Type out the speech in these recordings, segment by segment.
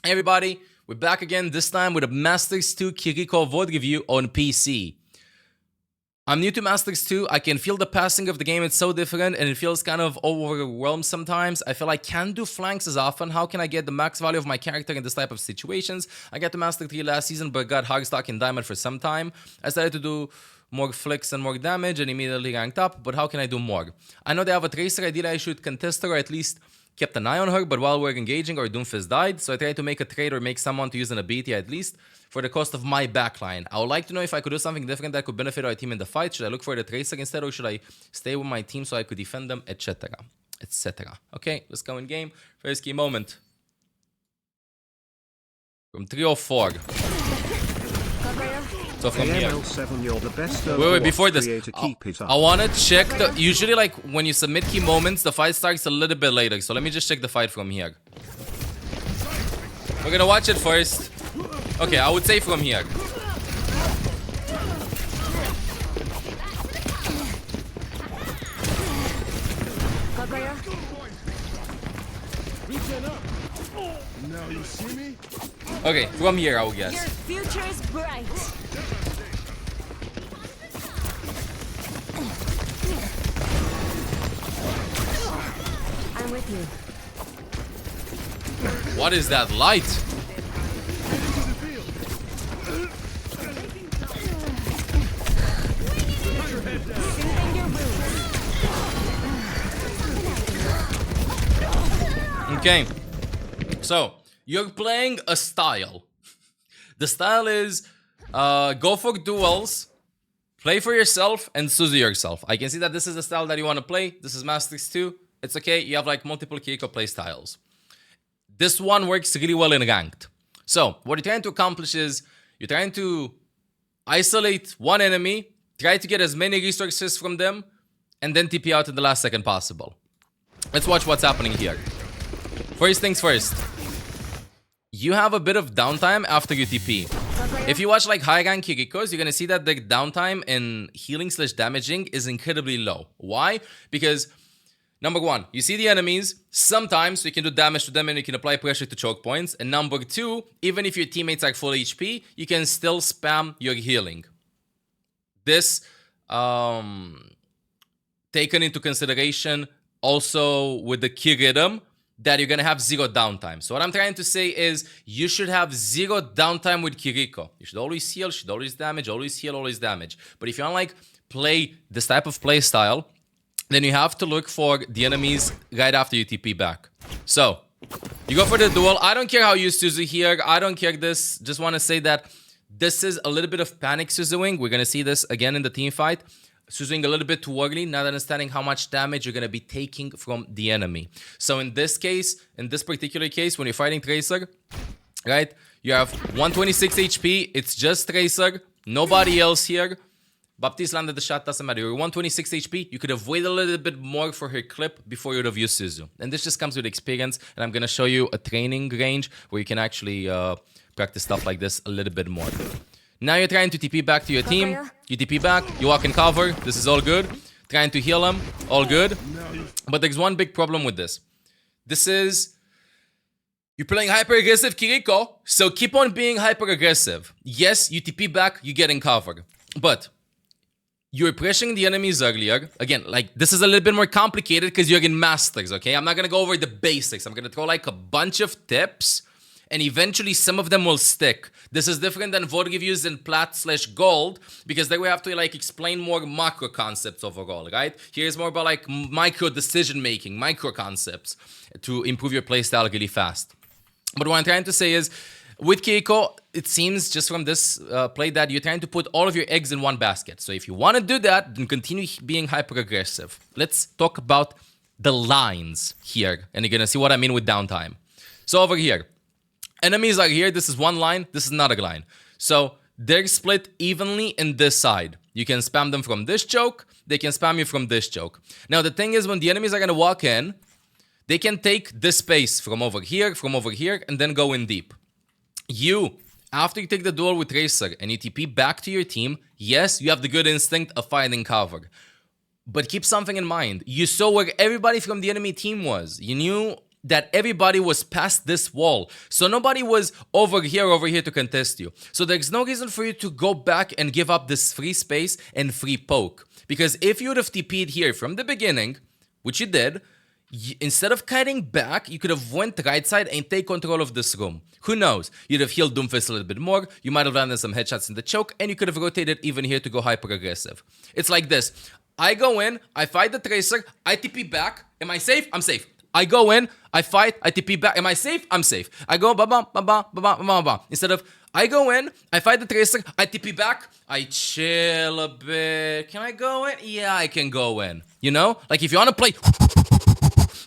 Hey everybody, we're back again, this time with a Masters 2 Kiriko VOD review on PC. I'm new to Masters 2, I can feel the passing of the game, it's so different and it feels kind of overwhelmed sometimes. I feel I can't do flanks as often. How can I get the max value of my character in this type of situations? I got to Master 3 last season but got hard stock in Diamond for some time. I started to do more flicks and more damage and immediately ranked up, but how can I do more? I know they have a Tracer, ideally I should contest her or at least kept an eye on her, but while we're engaging, our Doomfist died, so I tried to make a trade or make someone to use an ability at least for the cost of my backline. I would like to know if I could do something different that could benefit our team in the fight. Should I look for the Tracer instead, or should I stay with my team so I could defend them, etc. etc. Okay, let's go in game. First key moment. From 304. So from here. mL7, you're the best wait, before this, keep it up. I want to check the... Usually, like, when you submit key moments, the fight starts a little bit later. So let me just check the fight from here. We're gonna watch it first. Okay, I would say from here. Now you see me? Okay, from here, I would guess. Your future is bright. I'm with you. What is that light? Soothing your wounds. Okay. So, you're playing a style. The style is go for duels, play for yourself, and Suzu yourself. I can see that this is the style that you want to play. This is Masters 2. It's okay. You have like multiple Kiriko play styles. This one works really well in ranked. So, what you're trying to accomplish is you're trying to isolate one enemy, try to get as many resources from them, and then TP out in the last second possible. Let's watch what's happening here. First things first. You have a bit of downtime after you TP. If you watch like high rank Kirikos, you're gonna see that the downtime in healing / damaging is incredibly low. Why? Because number one, you see the enemies, sometimes you can do damage to them and you can apply pressure to choke points. And number two, even if your teammates are full HP, you can still spam your healing. This, taken into consideration also with the key rhythm, that you're gonna have zero downtime. So what I'm trying to say is you should have zero downtime with Kiriko. You should always heal, should always damage, always heal, always damage. But if you want like play this type of play style, then you have to look for the enemies right after you TP back. So you go for the duel. I don't care how you Suzu here. I don't care this. Just want to say that this is a little bit of panic Suzuing. We're gonna see this again in the team fight. Suzuing a little bit too early, not understanding how much damage you're going to be taking from the enemy. So in this case, in this particular case, when you're fighting Tracer, right, you have 126 HP, it's just Tracer, nobody else here. Baptiste landed the shot, doesn't matter. You're 126 HP, you could have waited a little bit more for her clip before you would have used Suzu. And this just comes with experience, and I'm going to show you a training range where you can actually practice stuff like this a little bit more. Now you're trying to TP back to your team. You TP back, you walk in cover. This is all good. Trying to heal them, all good. But there's one big problem with this. This is... You're playing hyper-aggressive Kiriko, so keep on being hyper-aggressive. Yes, you TP back, you get in cover. But you're pressuring the enemies earlier. Again, like, this is a little bit more complicated because you're in Masters, okay? I'm not going to go over the basics. I'm going to throw, like, a bunch of tips. And eventually some of them will stick. This is different than VOD reviews in Plat / Gold, because there we have to like explain more macro concepts overall, right? Here's more about like micro decision making, micro concepts to improve your playstyle really fast. But what I'm trying to say is, with Kiriko, it seems just from this play that you're trying to put all of your eggs in one basket. So if you want to do that, then continue being hyper aggressive. Let's talk about the lines here, and you're gonna see what I mean with downtime. So over here, enemies are here. This is one line. This is another line. So they're split evenly in this side. You can spam them from this choke. They can spam you from this choke. Now, the thing is, when the enemies are going to walk in, they can take this space from over here, and then go in deep. You, after you take the duel with Tracer and you TP back to your team, yes, you have the good instinct of finding cover. But keep something in mind. You saw where everybody from the enemy team was. You knew that everybody was past this wall. So nobody was over here to contest you. So there's no reason for you to go back and give up this free space and free poke. Because if you would have TP'd here from the beginning, which you did, instead of kiting back, you could have went right side and take control of this room. Who knows? You'd have healed Doomfist a little bit more, you might have landed some headshots in the choke, and you could have rotated even here to go hyper aggressive. It's like this. I go in, I fight the Tracer, I TP back. Am I safe? I'm safe. I go in, I fight, I TP back. Am I safe? I'm safe. I go ba-bam, ba-bam, ba-bam, ba-bam. Instead of, I go in, I fight the Tracer, I TP back, I chill a bit. Can I go in? Yeah, I can go in. You know? Like if you want to play,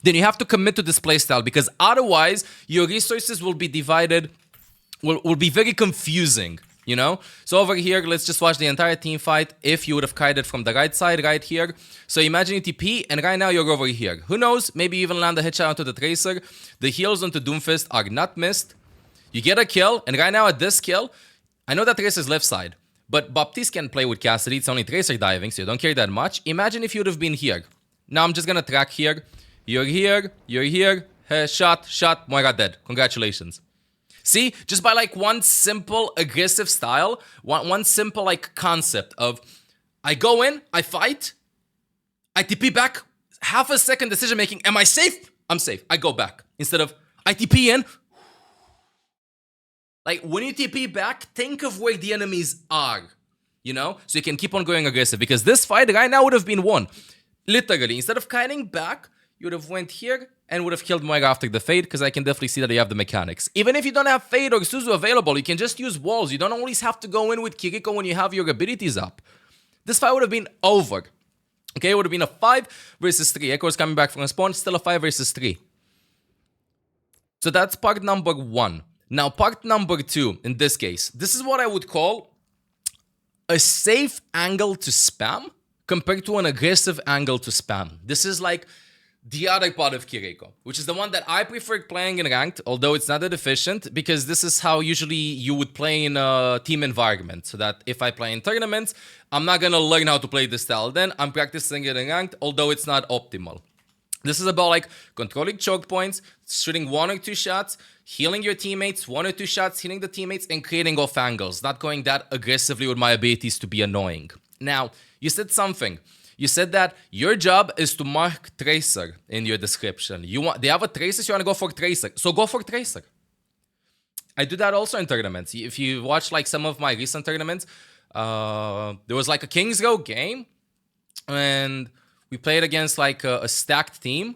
then you have to commit to this playstyle because otherwise your resources will be divided, will be very confusing. You know? So over here, let's just watch the entire team fight if you would have kited from the right side right here. So imagine you TP and right now you're over here. Who knows? Maybe you even land a headshot onto the Tracer. The heals onto Doomfist are not missed. You get a kill and right now at this kill, I know that Tracer's left side, but Baptiste can play with Cassidy. It's only Tracer diving, so you don't care that much. Imagine if you would have been here. Now I'm just gonna track here. You're here, shot, Moira dead. Congratulations. See, just by like one simple aggressive style, one simple like concept of I go in, I fight, I TP back, half a second decision making, am I safe? I'm safe, I go back. Instead of I TP in. Like when you TP back, think of where the enemies are, you know? So you can keep on going aggressive because this fight right now would have been won. Literally, instead of kiting back, you would have went here and would have killed Moira after the Fade because I can definitely see that you have the mechanics. Even if you don't have Fade or Suzu available, you can just use walls. You don't always have to go in with Kiriko when you have your abilities up. This fight would have been over. Okay, it would have been a 5 versus 3. Echo is coming back from spawn, still a 5 versus 3. So that's part number 1. Now part number 2, in this case, this is what I would call a safe angle to spam compared to an aggressive angle to spam. This is like the other part of Kiriko, which is the one that I prefer playing in ranked, although it's not that efficient, because this is how usually you would play in a team environment. So that if I play in tournaments, I'm not gonna learn how to play this style then. I'm practicing it in ranked, although it's not optimal. This is about like controlling choke points, shooting 1 or 2 shots, healing your teammates, 1 or 2 shots, healing the teammates, and creating off angles. Not going that aggressively with my abilities to be annoying. Now, you said something. You said that your job is to mark Tracer in your description. They have a Tracer, so you want to go for Tracer. So go for Tracer. I do that also in tournaments. If you watch like some of my recent tournaments, there was like a Kings Row game, and we played against like a stacked team,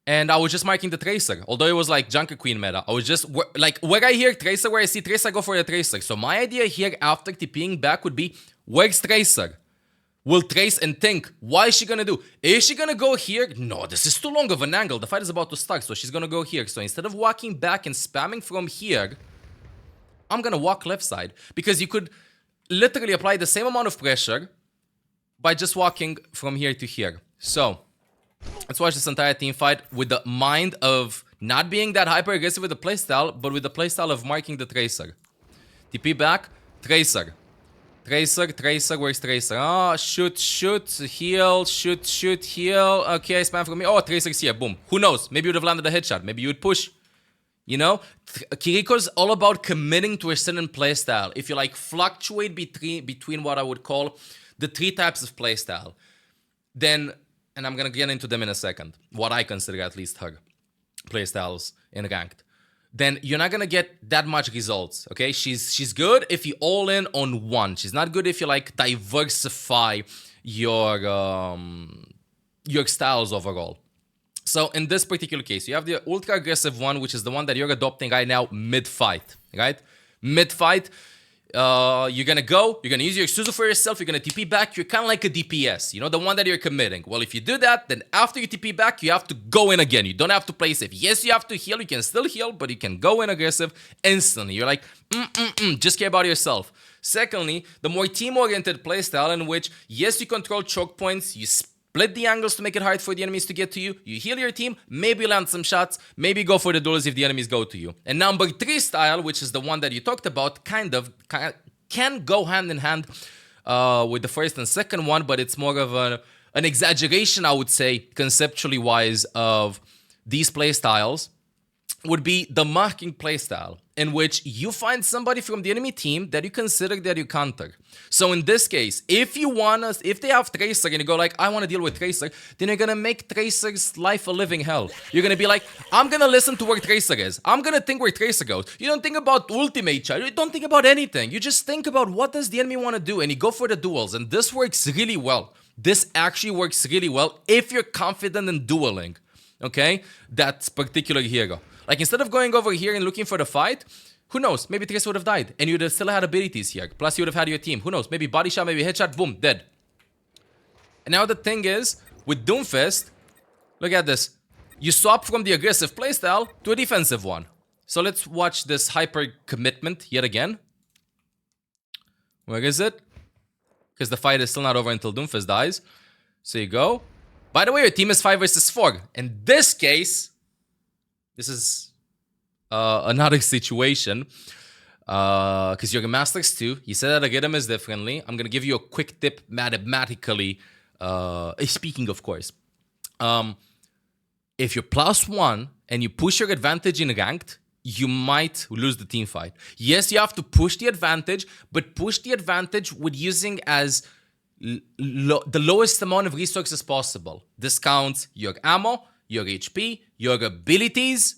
and I was just marking the Tracer. Although it was like Junker Queen meta, I was just like where I hear Tracer, where I see Tracer, I go for the Tracer. So my idea here after TPing back would be, where's Tracer? Will trace and think, what is she gonna do? Is she gonna go here? No, this is too long of an angle. The fight is about to start, so she's gonna go here. So instead of walking back and spamming from here, I'm gonna walk left side. Because you could literally apply the same amount of pressure by just walking from here to here. So, let's watch this entire team fight with the mind of not being that hyper aggressive with the playstyle, but with the playstyle of marking the Tracer. TP back, Tracer. Tracer, where's Tracer? Oh, shoot, heal, shoot, heal. Okay, spam from me. Oh, Tracer's here, boom. Who knows? Maybe you would have landed a headshot. Maybe you would push. You know? Kiriko's all about committing to a certain playstyle. If you like fluctuate between what I would call the 3 types of playstyle, then, and I'm gonna get into them in a second, what I consider at least her playstyles in ranked, then you're not gonna get that much results, okay? She's good if you all in on one. She's not good if you like diversify your styles overall. So in this particular case, you have the ultra aggressive one, which is the one that you're adopting right now mid-fight, right? Mid-fight, you're gonna use your Suzu for yourself, you're gonna TP back, you're kind of like a DPS, you know, the one that you're committing. Well, if you do that, then after you TP back, you have to go in again. You don't have to play safe. Yes, you have to heal, you can still heal, but you can go in aggressive instantly. You're like, just care about yourself. Secondly, the more team-oriented playstyle in which, yes, you control choke points, you split the angles to make it hard for the enemies to get to you. You heal your team, maybe land some shots, maybe go for the duels if the enemies go to you. And number 3 style, which is the one that you talked about, kind of can go hand in hand with the first and second one, but it's more of an exaggeration, I would say, conceptually wise, of these playstyles would be the marking playstyle, in which you find somebody from the enemy team that you consider that you counter. So in this case, if they have Tracer and you go like, I want to deal with Tracer, then you're gonna make Tracer's life a living hell. You're gonna be like, I'm gonna listen to where Tracer is. I'm gonna think where Tracer goes. You don't think about ultimate charge. You don't think about anything. You just think about what does the enemy want to do, and you go for the duels. And this works really well. This actually works really well if you're confident in dueling. Okay, that particular hero. Like, instead of going over here and looking for the fight, who knows? Maybe Tracer would have died, and you'd have still had abilities here. Plus, you would have had your team. Who knows? Maybe body shot, maybe headshot, boom, dead. And now the thing is, with Doomfist, look at this. You swap from the aggressive playstyle to a defensive one. So let's watch this hyper commitment yet again. Where is it? Because the fight is still not over until Doomfist dies. So you go. By the way, your team is 5 versus 4. In this case, this is another situation. Because you're a Masters too. You said that algorithm is differently. I'm going to give you a quick tip mathematically. Speaking, of course. If you're +1 and you push your advantage in ranked, you might lose the team fight. Yes, you have to push the advantage, but push the advantage with using as the lowest amount of resources possible. This counts your ammo, your HP, your abilities.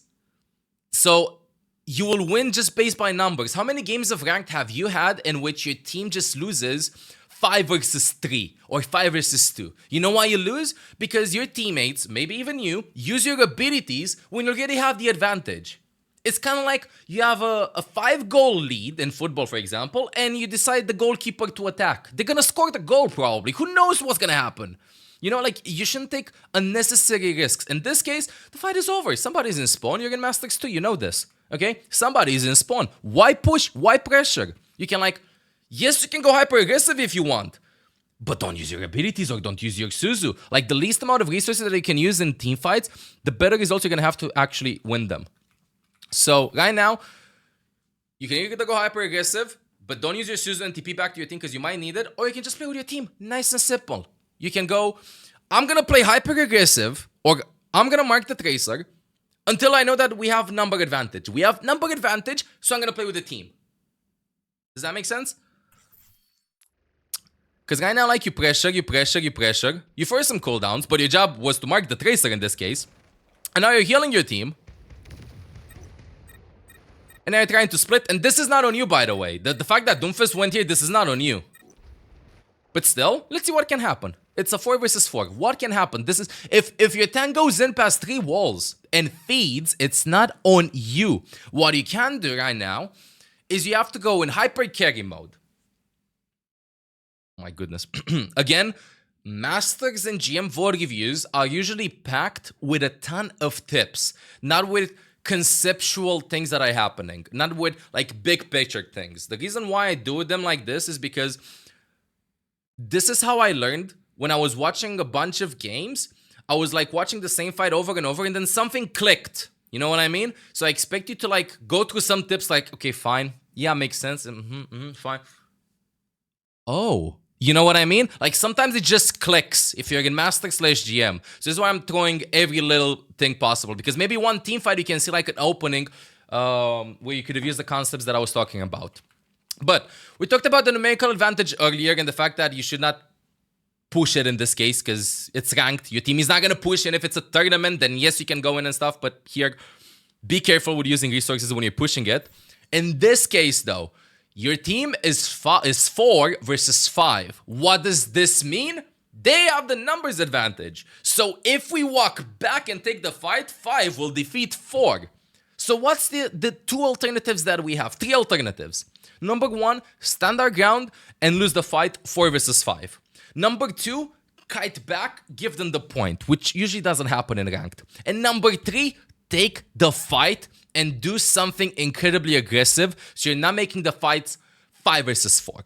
So you will win just based by numbers. How many games of ranked have you had in which your team just loses 5 versus 3 or 5 versus 2? You know why you lose? Because your teammates, maybe even you, use your abilities when you already have the advantage. It's kind of like you have a 5-goal lead in football, for example, and you decide the goalkeeper to attack. They're going to score the goal probably. Who knows what's going to happen? You know, like, you shouldn't take unnecessary risks. In this case, the fight is over. Somebody's in spawn. You're in Masters 2. You know this. Okay? Somebody's in spawn. Why push? Why pressure? You can, like, yes, you can go hyper-aggressive if you want. But don't use your abilities or don't use your Suzu. Like, the least amount of resources that you can use in team fights, the better results you're going to have to actually win them. So, right now, you can either go hyper-aggressive, but don't use your Suzu and TP back to your team because you might need it, or you can just play with your team. Nice and simple. You can go, I'm going to play hyper-aggressive, or I'm going to mark the Tracer until I know that we have number advantage. We have number advantage, so I'm going to play with the team. Does that make sense? Because right now, like, you pressure. You force some cooldowns, but your job was to mark the Tracer in this case. And now you're healing your team. And now you're trying to split. And this is not on you, by the way. The fact that Doomfist went here, this is not on you. But still, let's see what can happen. It's a 4 versus 4. What can happen? This is if your tank goes in past 3 walls and feeds, it's not on you. What you can do right now is you have to go in hyper carry mode. My goodness. Again, Masters and GM VOD reviews are usually packed with a ton of tips, not with conceptual things that are happening, not with like big picture things. The reason why I do them like this is because this is how I learned when I was watching a bunch of games. I was like watching the same fight over and over, and then something clicked. You know what I mean? So I expect you to like go through some tips like, okay, fine. Yeah, makes sense. Fine. Oh, you know what I mean? Like, sometimes it just clicks if you're in Master/GM. So this is why I'm throwing every little thing possible. Because maybe one team fight you can see like an opening where you could have used the concepts that I was talking about. But we talked about the numerical advantage earlier and the fact that you should not push it in this case because it's ranked. Your team is not going to push, and if it's a tournament, then yes, you can go in and stuff. But here, be careful with using resources when you're pushing it. In this case, though, your team is 4 versus 5. What does this mean? They have the numbers advantage. So if we walk back and take the fight, 5 will defeat 4. So what's the 2 alternatives that we have? 3 alternatives. Number 1, stand our ground and lose the fight 4 versus 5. Number 2, kite back, give them the point, which usually doesn't happen in ranked. And number 3, take the fight and do something incredibly aggressive so you're not making the fights 5 versus 4.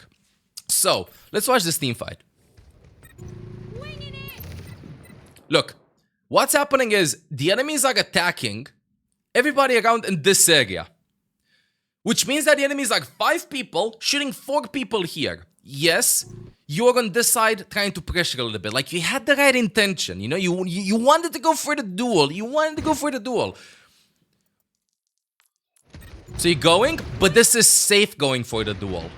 So, let's watch this team fight. Look, what's happening is the enemies are attacking everybody around in this area. Which means that the enemies are 5 people shooting 4 people here. Yes, you're on this side trying to pressure a little bit. Like, you had the right intention, you know? You wanted to go for the duel. You wanted to go for the duel. So you're going, but this is safe going for the duel.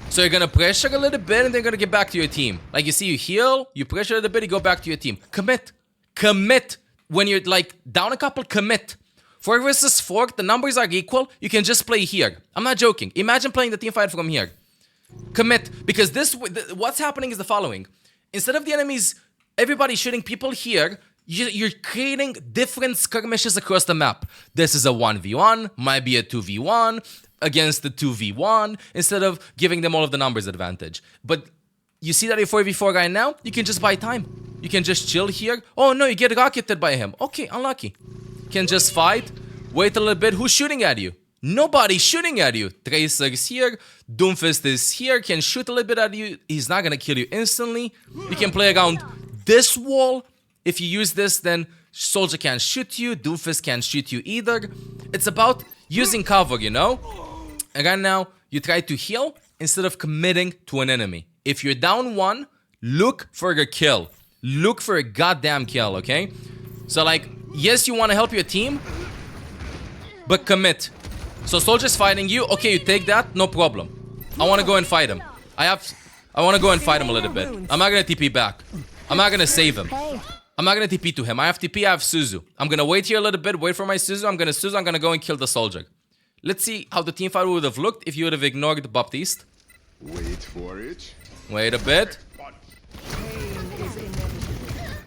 So you're gonna pressure a little bit and then you're gonna get back to your team. Like, you see, you heal, you pressure a little bit, you go back to your team. Commit. Commit. When you're, like, down a couple, commit. 4 versus 4, the numbers are equal. You can just play here. I'm not joking. Imagine playing the team fight from here. Commit. Because what's happening is the following. Instead of the enemies, everybody shooting people here, you're creating different skirmishes across the map. This is a 1v1, might be a 2v1, against the 2v1, instead of giving them all of the numbers advantage. But you see that you're 4v4 right now, you can just buy time. You can just chill here. Oh no, you get rocketed by him. Okay, unlucky. You can just fight, wait a little bit. Who's shooting at you? Nobody's shooting at you. Tracer is here, Doomfist is here, can shoot a little bit at you. He's not gonna kill you instantly. You can play around this wall. If you use this, then Soldier can't shoot you, Doomfist can't shoot you either. It's about using cover, you know? And right now, you try to heal instead of committing to an enemy. If you're down 1, look for a kill. Look for a goddamn kill, okay? So, like, yes, you want to help your team, but commit. So Soldier's fighting you. Okay, you take that, no problem. I want to go and fight him. I want to go and fight him a little bit. I'm not going to TP back. I'm not going to save him. I'm not going to TP to him. I have TP, I have Suzu. I'm going to wait here a little bit, wait for my Suzu. I'm going to go and kill the Soldier. Let's see how the team fight would have looked if you would have ignored Baptiste. Wait for it. Wait a bit.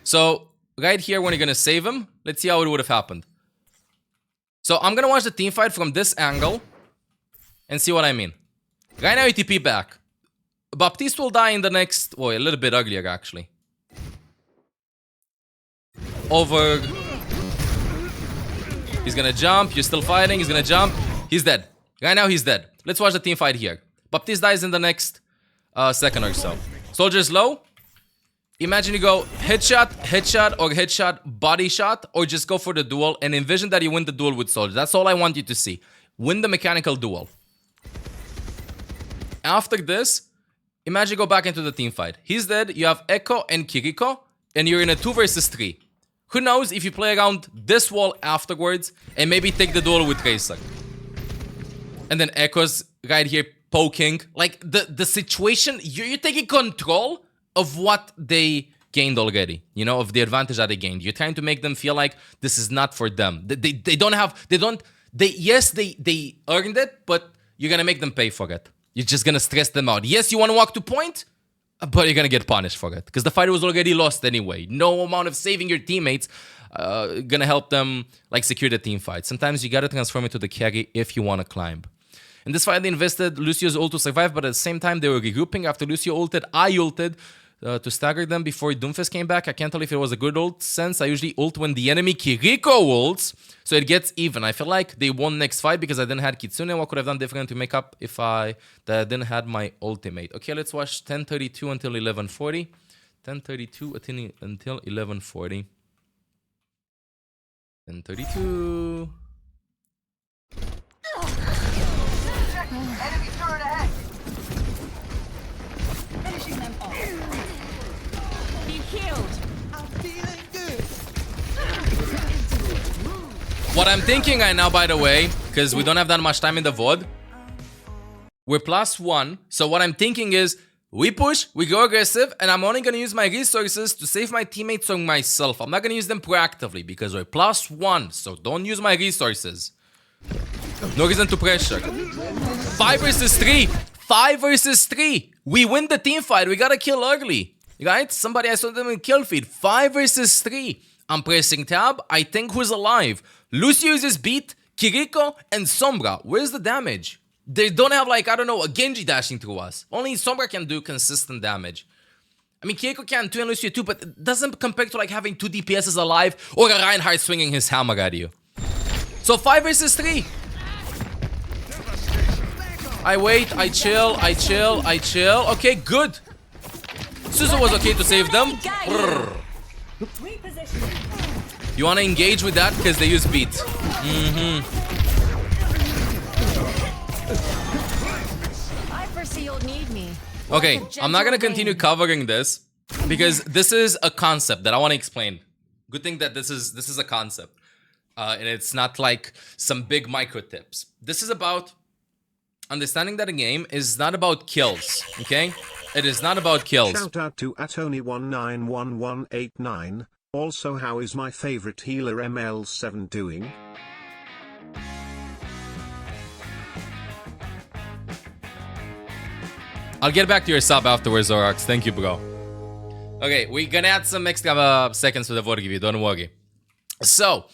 So, right here when you're going to save him, let's see how it would have happened. So, I'm going to watch the team fight from this angle and see what I mean. Right now, you TP back. Baptiste will die in the next... Oh, a little bit uglier, actually. Over... He's gonna jump. You're still fighting. He's gonna jump. He's dead. Right now, he's dead. Let's watch the team fight here. Baptiste dies in the next second or so. Soldier's low. Imagine you go headshot, headshot, or headshot, body shot, or just go for the duel and envision that you win the duel with Soldier. That's all I want you to see. Win the mechanical duel. After this, imagine you go back into the team fight. He's dead. You have Echo and Kiriko, and you're in a 2 versus 3. Who knows if you play around this wall afterwards and maybe take the duel with Tracer. And then Echo's right here poking. Like, the situation, you're taking control of what they gained already. You know, of the advantage that they gained. You're trying to make them feel like this is not for them. Yes, they earned it, but you're gonna make them pay for it. You're just gonna stress them out. Yes, you wanna walk to point, but you're gonna get punished for it. Because the fight was already lost anyway. No amount of saving your teammates gonna help them, like, secure the team fight. Sometimes you gotta transform into the carry if you wanna climb. In this fight, they invested Lucio's ult to survive, but at the same time, they were regrouping. After Lucio ulted, I ulted to stagger them before Doomfist came back. I can't tell if it was a good ult, since I usually ult when the enemy Kiriko ults, so it gets even. I feel like they won next fight because I didn't have Kitsune. What could I have done different to make up if I didn't have my ultimate? Okay, let's watch 10:32 until 11:40. 10:32 until 11:40. 10:32. Enemy turret ahead. Finishing them off. Be healed. I'm feeling good. What I'm thinking right now, by the way, because we don't have that much time in the VOD, we're +1. So what I'm thinking is, we push, we go aggressive, and I'm only going to use my resources to save my teammates or myself. I'm not going to use them proactively because we're +1. So don't use my resources. No reason to pressure. 5 versus 3. 5 versus 3. We win the team fight. We gotta kill early. Right? I saw them in kill feed. 5 versus 3. I'm pressing tab. I think who's alive. Lucio uses beat, Kiriko, and Sombra. Where's the damage? They don't have, like, I don't know, a Genji dashing through us. Only Sombra can do consistent damage. I mean, Kiriko can too and Lucio too, but it doesn't compare to, like, having 2 DPSs alive or a Reinhardt swinging his hammer at you. So 5 versus 3. I wait, I chill. Okay, good. Suzu was okay to save them. You wanna engage with that? Because they use beat. I foresee you'll need me. Okay, Like a I'm not gonna gentle continue wind. covering this because this is a concept that I want to explain. Good thing that this is a concept, and it's not like some big micro tips. This is about understanding that a game is not about kills. Okay, it is not about kills. Shout out to Atoni191189. Also, how is my favorite healer mL7 doing? I'll get back to your sub afterwards, Zorax. Thank you, bro. Okay, we're gonna add some extra seconds to the vote review, don't worry. So,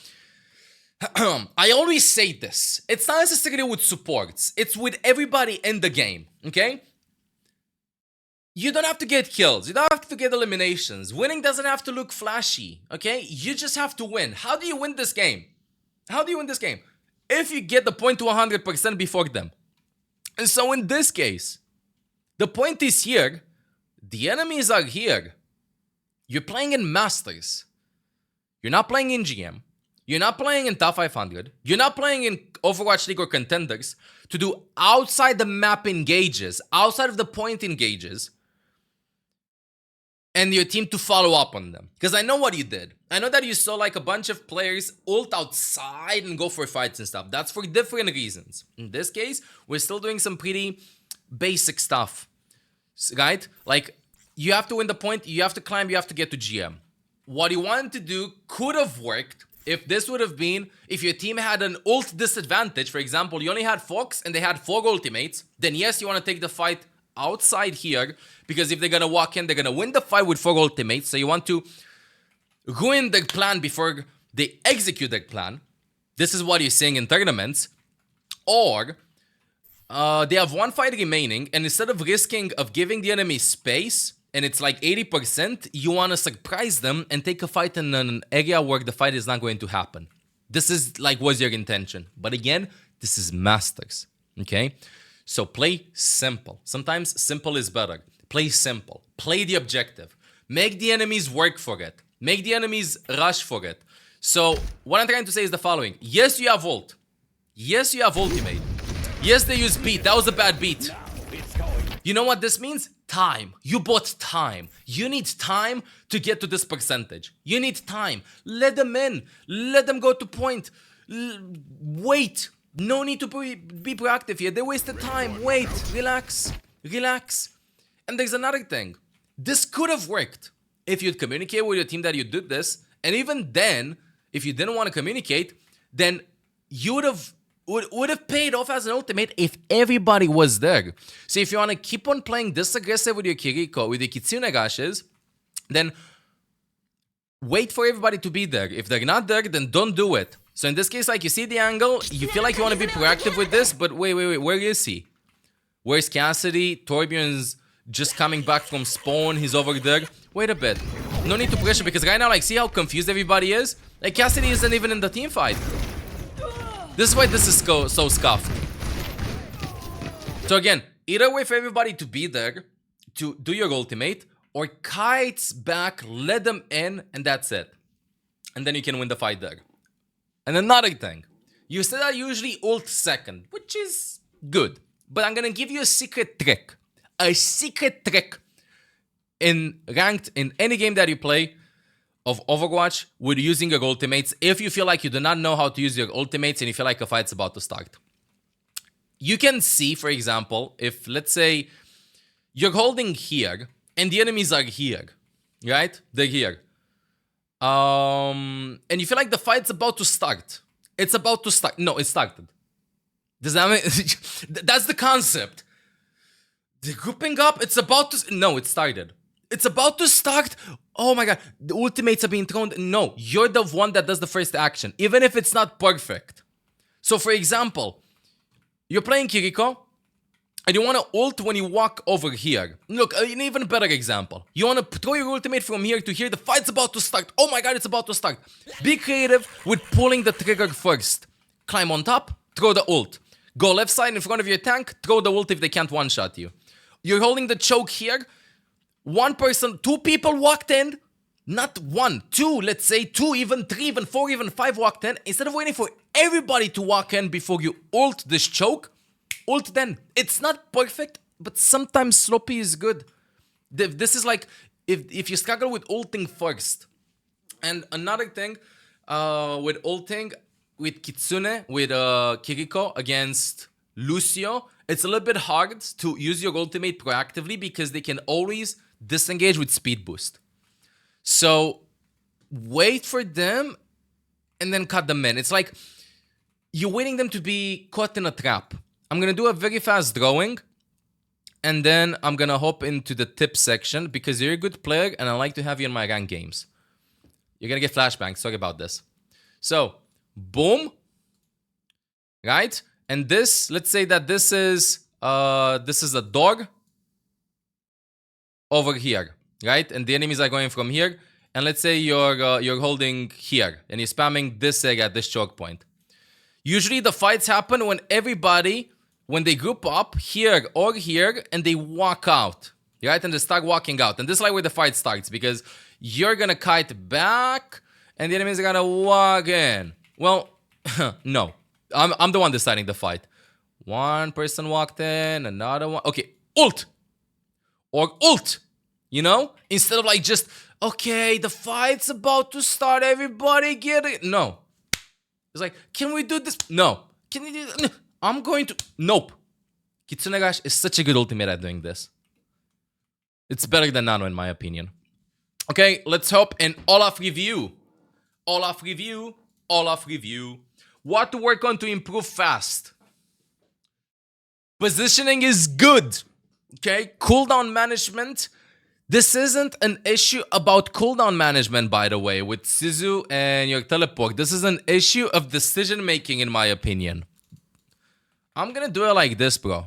I always say this. It's not necessarily with supports. It's with everybody in the game, okay? You don't have to get kills. You don't have to get eliminations. Winning doesn't have to look flashy, okay? You just have to win. How do you win this game? How do you win this game? If you get the point to 100% before them. And so in this case, the point is here. The enemies are here. You're playing in Masters. You're not playing in GM. You're not playing in top 500. You're not playing in Overwatch League or Contenders to do outside the map engages, outside of the point engages, and your team to follow up on them. Because I know what you did. I know that you saw like a bunch of players ult outside and go for fights and stuff. That's for different reasons. In this case, we're still doing some pretty basic stuff, right? Like, you have to win the point, you have to climb, you have to get to GM. What you wanted to do could have worked if this would have been, if your team had an ult disadvantage. For example, you only had Fox and they had 4 ultimates, then yes, you want to take the fight outside here, because if they're going to walk in, they're going to win the fight with 4 ultimates, so you want to ruin their plan before they execute their plan. This is what you're seeing in tournaments. Or they have 1 fight remaining, and instead of risking of giving the enemy space, and it's like 80%, you want to surprise them and take a fight in an area where the fight is not going to happen. This is like was your intention. But again, this is Masters, okay? So play simple. Sometimes simple is better. Play simple. Play the objective. Make the enemies work for it. Make the enemies rush for it. So what I'm trying to say is the following. Yes, you have ult. Yes, you have ultimate. Yes, they use beat. That was a bad beat. You know what this means? Time. You bought time. You need time to get to this percentage. You need time. Let them in. Let them go to point. Wait. No need to be proactive here. They wasted time. Wait. Relax. Relax. And there's another thing. This could have worked if you'd communicate with your team that you did this. And even then, if you didn't want to communicate, then you would have paid off as an ultimate if everybody was there. So if you want to keep on playing this aggressive with your Kiriko, with your Kitsune Gashes, then wait for everybody to be there. If they're not there, then don't do it. So in this case, like, you see the angle, you feel like you want to be proactive with this, but wait, where is he? Where's Cassidy? Torbjorn's just coming back from spawn, he's over there. Wait a bit. No need to pressure, because right now, like, see how confused everybody is? Like, Cassidy isn't even in the team fight. This is why this is so scuffed. So again, either wait for everybody to be there to do your ultimate, or kites back, let them in, and that's it. And then you can win the fight there. And another thing, you said I usually ult second, which is good. But I'm gonna give you a secret trick. A secret trick in ranked, in any game that you play of Overwatch with using your ultimates, if you feel like you do not know how to use your ultimates and you feel like a fight's about to start. You can see, for example, if, let's say, you're holding here and the enemies are here, right? They're here. And you feel like the fight's about to start. It's about to start. No, it started. Does that mean... That's the concept. The grouping up, it's about to... No, it started. It's about to start. Oh my god, the ultimates are being thrown. No, you're the one that does the first action, even if it's not perfect. So for example, you're playing Kiriko, and you want to ult when you walk over here. Look, an even better example. You want to throw your ultimate from here to here. The fight's about to start. Oh my god, it's about to start. Be creative with pulling the trigger first. Climb on top, throw the ult. Go left side in front of your tank, throw the ult if they can't one-shot you. You're holding the choke here. 1 person, 2 people walked in. Not 1, 2, let's say 2, even 3, even 4, even 5 walked in. Instead of waiting for everybody to walk in before you ult this choke, ult then. It's not perfect. but sometimes sloppy is good. This is like if you struggle with ulting first. And another thing with ulting with Kitsune, with Kiriko against Lucio, it's a little bit hard to use your ultimate proactively because they can always disengage with speed boost. So wait for them and then cut them in. It's like you're waiting them to be caught in a trap. I'm gonna do a very fast drawing, and then I'm gonna hop into the tip section because you're a good player and I like to have you in my ranked games. You're gonna get flashbangs, sorry about this. So, boom, right? And this, let's say that this is a dog over here, right? And the enemies are going from here. And let's say you're holding here and you're spamming this egg at this choke point. Usually the fights happen when everybody, when they group up here or here and they walk out, right? And they start walking out. And this is like where the fight starts because you're gonna kite back and the enemies are gonna walk in. Well, no. I'm the one deciding the fight. One person walked in, another one. Okay, ult! Or ult! You know? Instead of like just, okay, the fight's about to start, everybody get it. No. It's like, can we do this? No. Can we do this? No. I'm going to... Nope. Kitsunegash is such a good ultimate at doing this. It's better than Nano in my opinion. Okay, let's hop in Olaf review. Olaf review. Olaf review. What to work on to improve fast. Positioning is good. Okay, cooldown management. This isn't an issue about cooldown management, by the way, with Sizu and your teleport. This is an issue of decision making, in my opinion. I'm gonna do it like this, bro.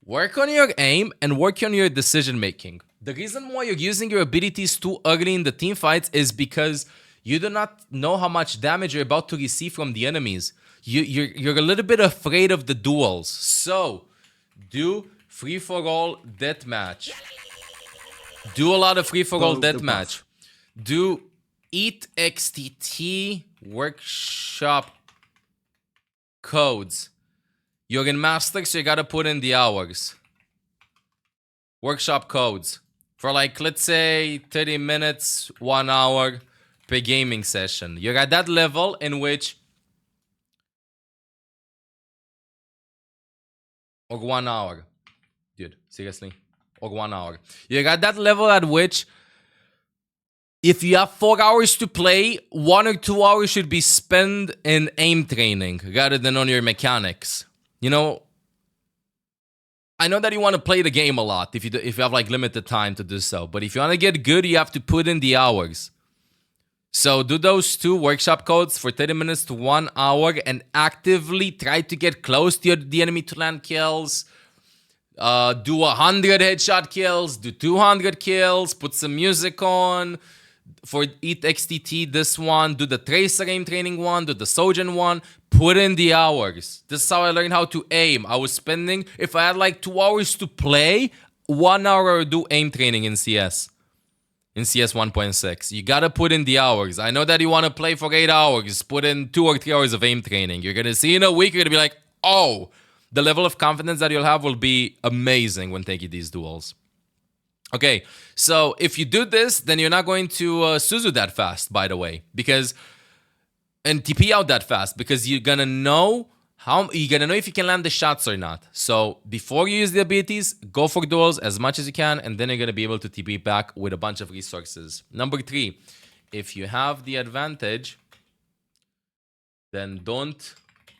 Work on your aim and work on your decision making. The reason why you're using your abilities too early in the team fights is because you do not know how much damage you're about to receive from the enemies. You're a little bit afraid of the duels. So, do free-for-all deathmatch. Do a lot of free-for-all deathmatch. Do eat XTT workshop codes. You're in Masters, so you gotta put in the hours. Workshop codes. For like, let's say, 30 minutes, 1 hour per gaming session. You're at that level in which... Or 1 hour. Dude, seriously? Or 1 hour. You're at that level at which... If you have 4 hours to play, 1 or 2 hours should be spent in aim training rather than on your mechanics. You know, I know that you want to play the game a lot if you have like limited time to do so. But if you want to get good, you have to put in the hours. So do those 2 workshop codes for 30 minutes to 1 hour and actively try to get close to the enemy to land kills. Do 100 headshot kills, do 200 kills, put some music on. For Eat XTT, this one, do the Tracer aim training one, do the Sojourn one, put in the hours. This is how I learned how to aim. I was spending, if I had like 2 hours to play, 1 hour I would do aim training in CS. In CS 1.6. You gotta put in the hours. I know that you wanna play for 8 hours, put in 2 or 3 hours of aim training. You're gonna see in a week, you're gonna be like, oh, the level of confidence that you'll have will be amazing when taking these duels. Okay, so if you do this, then you're not going to Suzu that fast, by the way, because and TP out that fast because you're gonna know if you can land the shots or not. So before you use the abilities, go for duels as much as you can, and then you're gonna be able to TP back with a bunch of resources. Number 3, if you have the advantage, then don't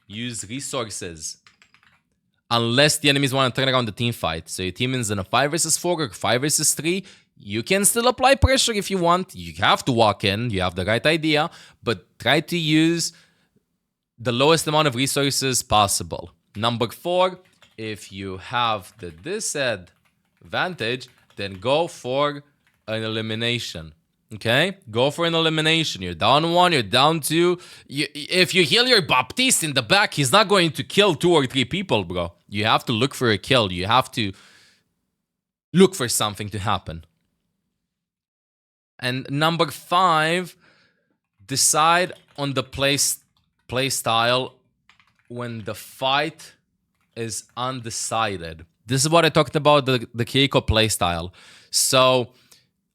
use resources. Unless the enemies want to turn around the team fight. So your team is in a 5 vs 4 or 5 vs 3. You can still apply pressure if you want. You have to walk in. You have the right idea. But try to use the lowest amount of resources possible. Number 4, if you have the disadvantage, then go for an elimination. Okay? Go for an elimination. You're down 1, you're down 2. If you heal your Baptiste in the back, he's not going to kill 2 or 3 people, bro. You have to look for a kill. You have to look for something to happen. And number 5, decide on the play style when the fight is undecided. This is what I talked about the Kiriko playstyle. So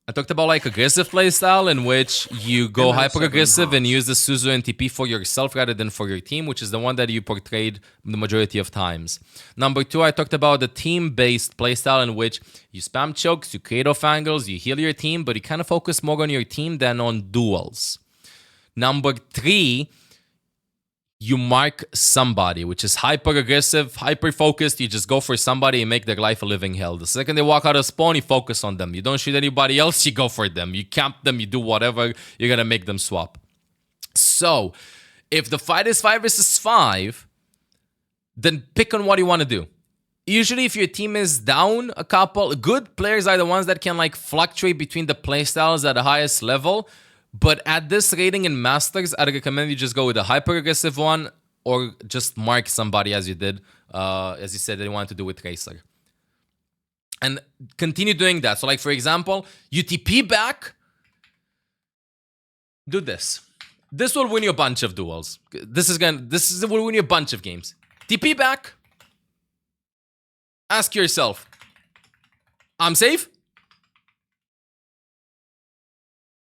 I talked about like aggressive playstyle in which you go mL7 hyper aggressive and hearts. use the Suzu and TP for yourself rather than for your team, which is the one that you portrayed the majority of times. Number 2, I talked about the team-based playstyle in which you spam chokes, you create off angles, you heal your team, but you kind of focus more on your team than on duels. Number 3, you mark somebody, which is hyper aggressive, hyper focused. You just go for somebody and make their life a living hell. The second they walk out of spawn, you focus on them. You don't shoot anybody else, you go for them. You camp them, you do whatever. You're gonna make them swap. So, if the fight is 5 versus 5, then pick on what you want to do. Usually, if your team is down a couple, good players are the ones that can like fluctuate between the playstyles at the highest level. But at this rating in Masters, I'd recommend you just go with a hyper-aggressive one or just mark somebody as you did, as you said that you wanted to do with Tracer. And continue doing that. So like, for example, you TP back, do this. This will win you a bunch of duels. This will win you a bunch of games. TP back, ask yourself, I'm safe?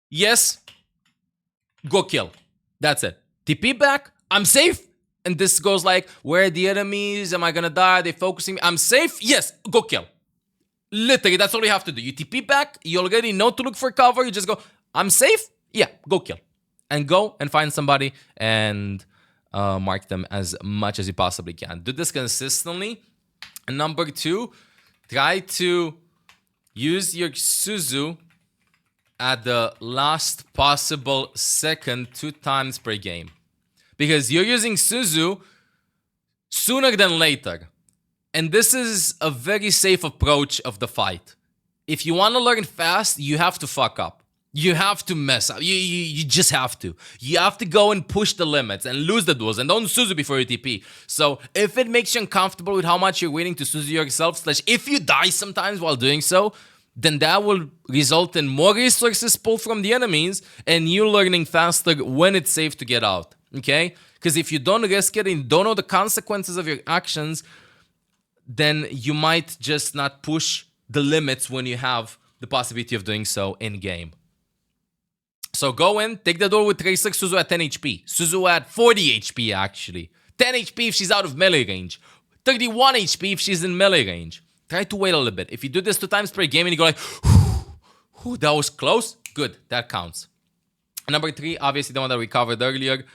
Yes. Go kill. That's it. TP back. I'm safe. And this goes like, where are the enemies? Am I gonna die? Are they focusing me? I'm safe. Yes. Go kill. Literally, that's all you have to do. You TP back. You already know to look for cover. You just go, I'm safe. Yeah. Go kill. And go and find somebody and mark them as much as you possibly can. Do this consistently. And number 2, try to use your Suzu at the last possible second 2 times per game. Because you're using Suzu sooner than later. And this is a very safe approach of the fight. If you want to learn fast, you have to fuck up. You have to mess up. You just have to. You have to go and push the limits and lose the duels. And don't Suzu before you TP. So if it makes you uncomfortable with how much you're willing to Suzu yourself, / if you die sometimes while doing so, then that will result in more resources pulled from the enemies and you learning faster when it's safe to get out, okay? Because if you don't risk it and don't know the consequences of your actions, then you might just not push the limits when you have the possibility of doing so in-game. So go in, take the duel with Tracer, Suzu at 10 HP. Suzu at 40 HP actually. 10 HP if she's out of melee range. 31 HP if she's in melee range. Try to wait a little bit. If you do this 2 times per game and you go like, whew, that was close, good, that counts. Number 3, obviously the one that we covered earlier,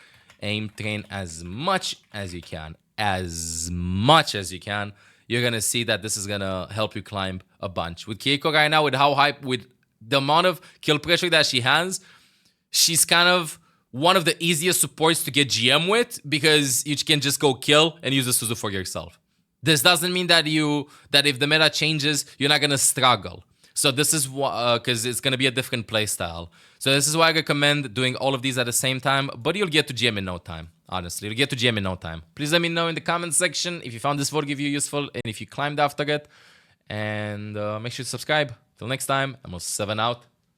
aim train as much as you can. As much as you can. You're gonna see that this is gonna help you climb a bunch. With Kiriko right now, with how hype, with the amount of kill pressure that she has, she's kind of one of the easiest supports to get GM with because you can just go kill and use the Suzu for yourself. This doesn't mean that if the meta changes, you're not gonna struggle. So this is because it's gonna be a different playstyle. So this is why I recommend doing all of these at the same time, but you'll get to GM in no time. Honestly, you'll get to GM in no time. Please let me know in the comment section if you found this video useful and if you climbed after it. And make sure to subscribe. Till next time, mL7 out.